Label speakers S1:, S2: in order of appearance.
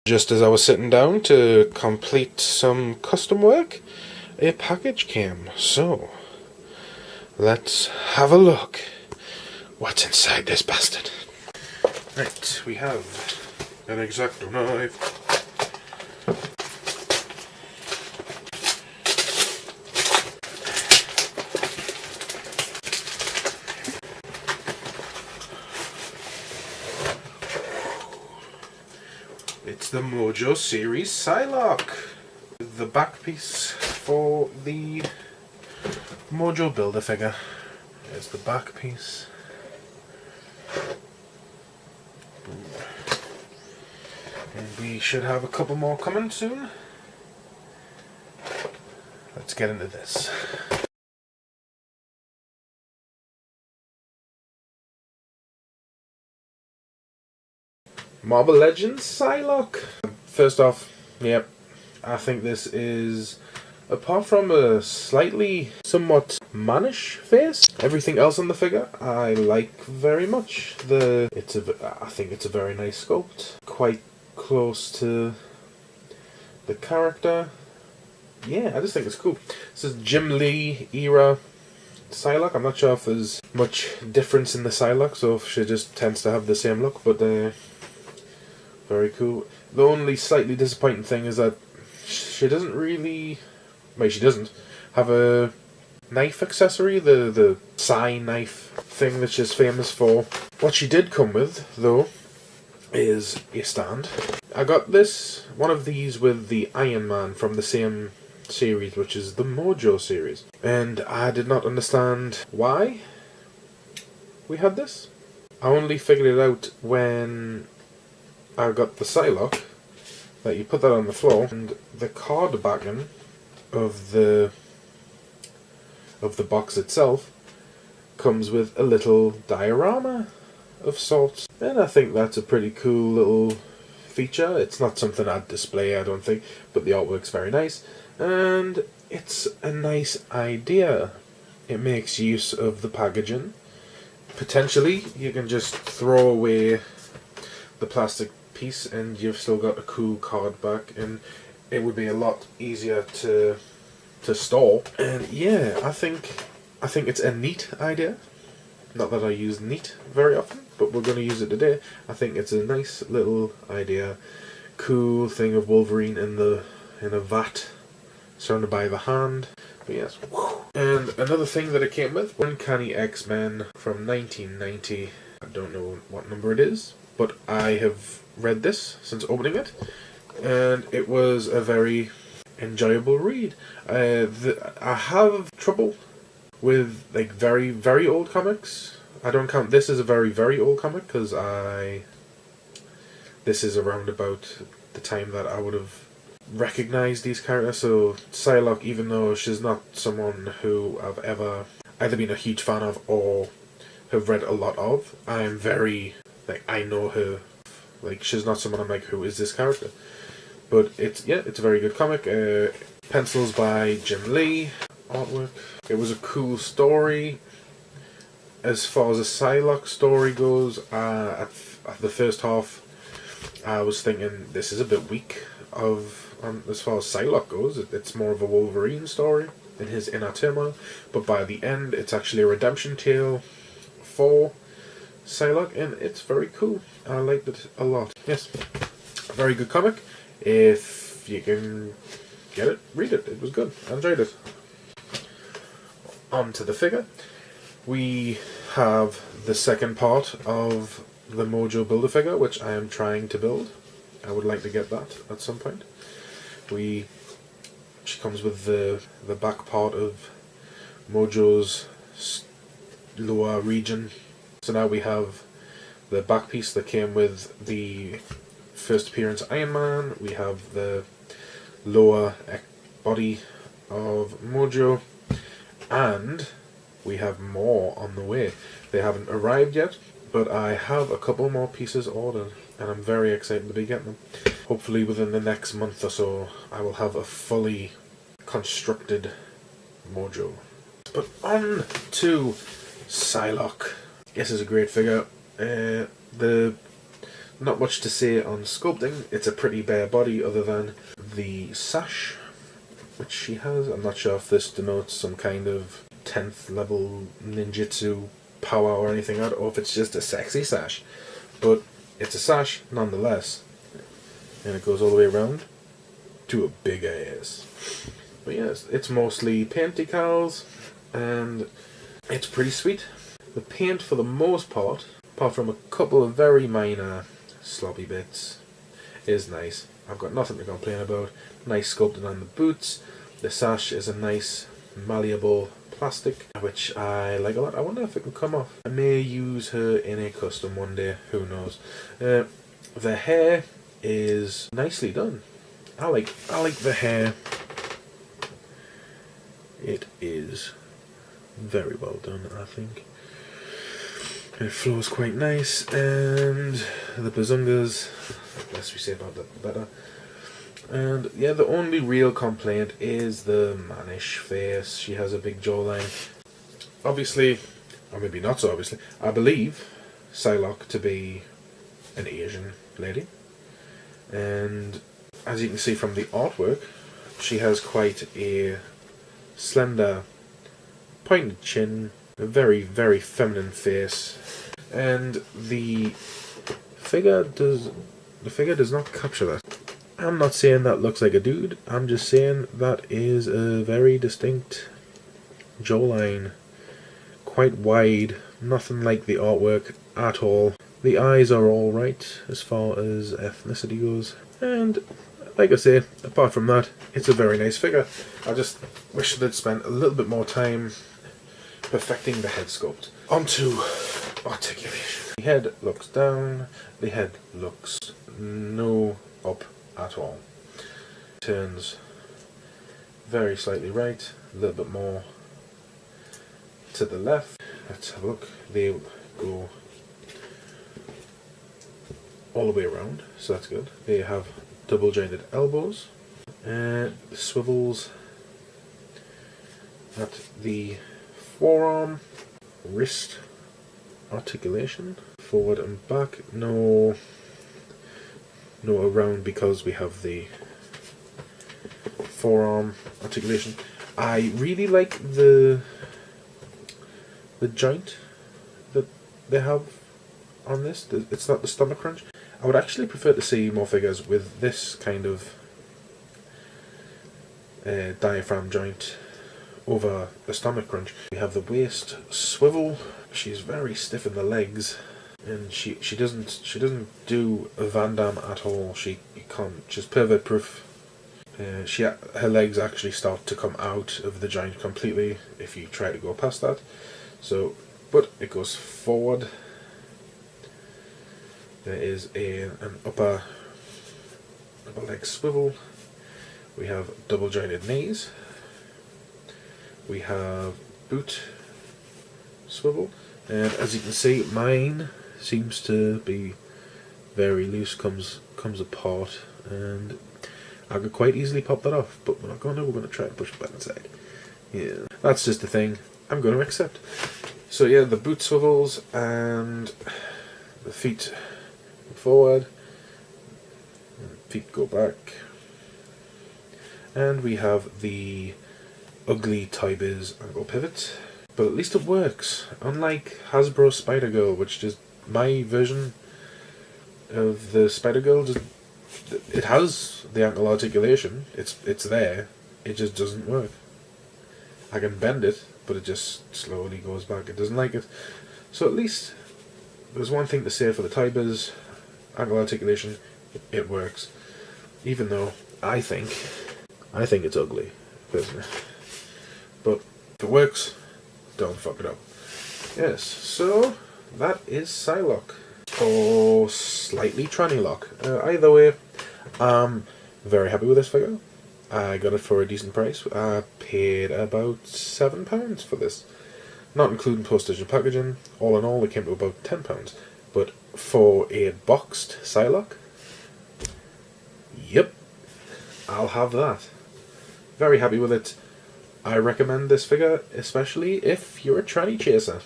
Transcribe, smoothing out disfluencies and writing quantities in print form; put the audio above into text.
S1: Just as I was sitting down to complete some custom work, a package came. So, let's have a look. What's inside this bastard? Right, we have an X-Acto knife. It's the Mojo series Psylocke. The back piece for the Mojo Builder figure. There's the back piece. And we should have a couple more coming soon. Let's get into this. Marvel Legends Psylocke. First off, yep, I think this is, apart from a slightly, somewhat mannish face, everything else on the figure I like very much. I think it's a very nice sculpt, quite close to the character. Yeah, I just think it's cool. This is Jim Lee era Psylocke. I'm not sure if there's much difference in the Psylocke, so if she just tends to have the same look, but very cool. The only slightly disappointing thing is that she doesn't really... Well, she doesn't have a knife accessory, the Psy knife thing that she's famous for. What she did come with, though, is a stand. I got one of these with the Iron Man from the same series, which is the Mojo series. And I did not understand why we had this. I only figured it out when I got the Psylocke, that you put that on the floor, and the card backing of the box itself comes with a little diorama of sorts. And I think that's a pretty cool little feature. It's not something I'd display, I don't think, but the artwork's very nice, and it's a nice idea. It makes use of the packaging. Potentially, you can just throw away the plastic piece and you've still got a cool card back, and it would be a lot easier to store. And yeah, I think it's a neat idea. Not that I use neat very often, but we're going to use it today. I think it's a nice little idea. Cool thing of Wolverine in a vat surrounded by the hand. But yes. And another thing that it came with, Uncanny X-Men from 1990. I don't know what number it is, but I have read this since opening it, and it was a very enjoyable read. I have trouble with like very, very old comics. I don't count this as a very, very old comic because this is around about the time that I would have recognized these characters. So Psylocke, even though she's not someone who I've ever either been a huge fan of or have read a lot of, I'm very, like, I know her. Like, she's not someone I'm like, who is this character? But it's a very good comic. Pencils by Jim Lee. Artwork. It was a cool story. As far as a Psylocke story goes, at the first half, I was thinking this is a bit weak as far as Psylocke goes. It's more of a Wolverine story in his inner turmoil. But by the end, it's actually a redemption tale for Psylocke, and it's very cool. I liked it a lot. Yes, very good comic. If you can get it, read it. It was good. I enjoyed it. On to the figure. We have the second part of the Mojo Builder figure, which I am trying to build. I would like to get that at some point. She comes with the back part of Mojo's lower region. So now we have the back piece that came with the first appearance Iron Man. We have the lower body of Mojo, and we have more on the way. They haven't arrived yet, but I have a couple more pieces ordered, and I'm very excited to be getting them. Hopefully within the next month or so, I will have a fully constructed Mojo. But on to Psylocke. This is a great figure. The Not much to say on sculpting. It's a pretty bare body other than the sash which she has. I'm not sure if this denotes some kind of 10th level ninjutsu power or anything, or if it's just a sexy sash. But it's a sash nonetheless. And it goes all the way around to a big ass. But yes, it's mostly paint decals and it's pretty sweet. The paint for the most part, apart from a couple of very minor sloppy bits, is nice. I've got nothing to complain about. Nice sculpting on the boots. The sash is a nice malleable plastic, which I like a lot. I wonder if it can come off. I may use her in a custom one day, who knows. The hair is nicely done. I like the hair. It is very well done, I think. It flows quite nice, and the bazungas, the less we say about that, the better. And yeah, the only real complaint is the mannish face. She has a big jawline. Obviously, or maybe not so obviously, I believe Psylocke to be an Asian lady. And as you can see from the artwork, she has quite a slender, pointed chin, a very, very feminine face, and the figure does not capture that. I'm not saying that looks like a dude, I'm just saying that is a very distinct jawline, quite wide, nothing like the artwork at all. The eyes are alright as far as ethnicity goes, and like I say, apart from that, it's a very nice figure. I just wish they'd spent a little bit more time perfecting the head sculpt. Onto articulation. The head looks down, the head looks no up at all. Turns very slightly right, a little bit more to the left. Let's have a look. They go all the way around, so that's good. They have double jointed elbows, swivels at the forearm, wrist articulation, forward and back, no around because we have the forearm articulation. I really like the joint that they have on this. It's not the stomach crunch. I would actually prefer to see more figures with this kind of diaphragm joint over the stomach crunch. We have the waist swivel. She's very stiff in the legs, and she doesn't do a Van Damme at all. She's pervert proof. Her legs actually start to come out of the joint completely if you try to go past that. So, but it goes forward. There is an upper leg swivel. We have double jointed knees. We have boot swivel, and as you can see, mine seems to be very loose, comes apart, and I could quite easily pop that off, but we're not going to. We're going to try and push it back inside. Yeah, that's just the thing I'm going to accept. So yeah, the boot swivels and the feet forward, feet go back, and we have the ugly Tie-Biz ankle pivot, but at least it works, unlike Hasbro Spider-Girl, which just, my version of the Spider-Girl, just, it has the ankle articulation, it's there, it just doesn't work. I can bend it, but it just slowly goes back, it doesn't like it. So at least there's one thing to say for the Tie-Biz ankle articulation, it works, even though I think it's ugly, personally. But if it works, don't fuck it up. Yes, so that is Psylocke, or slightly Tranny-Lock. Either way, I'm very happy with this figure. I got it for a decent price. I paid about £7 for this, not including postage and packaging. All in all, it came to about £10. But for a boxed Psylocke, yep, I'll have that. Very happy with it. I recommend this figure, especially if you're a tranny chaser.